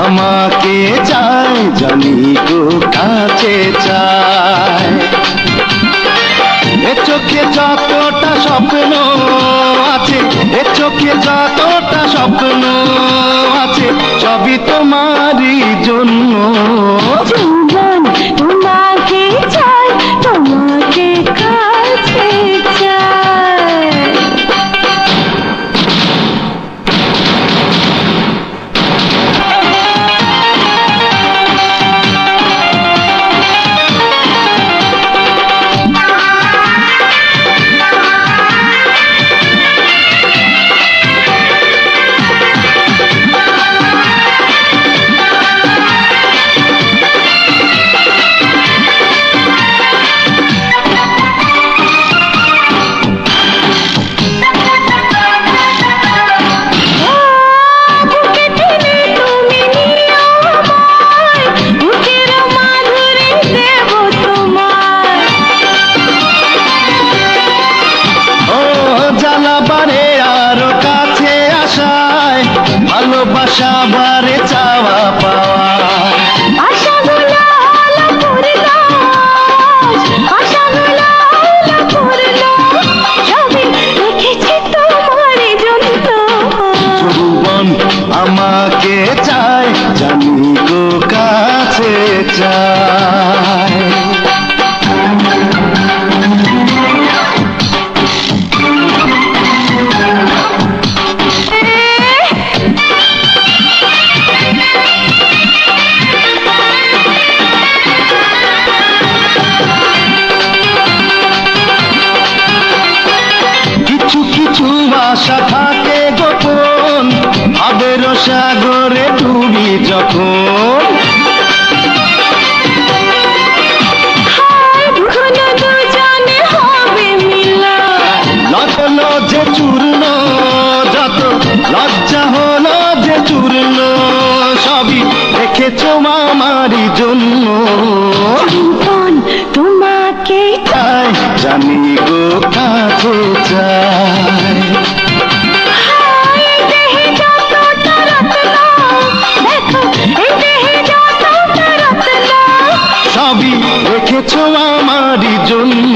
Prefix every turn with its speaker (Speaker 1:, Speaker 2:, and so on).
Speaker 1: আমাকে চায় জানি গো কাছে চায়। এ চোখে যতটা স্বপ্ন আছে, এ চোখে যতটা স্বপ্ন আছে, সবই তোমারই জন্য।
Speaker 2: জীবন তোমাকে চাই, তোমাকে কাছে চাই।
Speaker 1: ভালোবাসা বারে চাওয়া পাওয়া,
Speaker 2: আশাগুলো হলো পূর্ণ, আশাগুলো হলো পূর্ণ, সবই রেখেছি তোমার জন্য।
Speaker 1: যৌবন আমাকে চায় জানি গো কাছে চায়। আশা থাকে গোপন, ভাবের সাগরে ডুবি যখন,
Speaker 2: দুজনে হবে মিলন।
Speaker 1: লাগলো যে চূর্ণ, যত লজ্জা হলো যে চূর্ণ, সবই রেখেছো আমারই জন্য।
Speaker 2: জীবন তোমাকে
Speaker 1: চাই জানি গো কাছে চাই। সবই রেখেছো আমারই জন্য।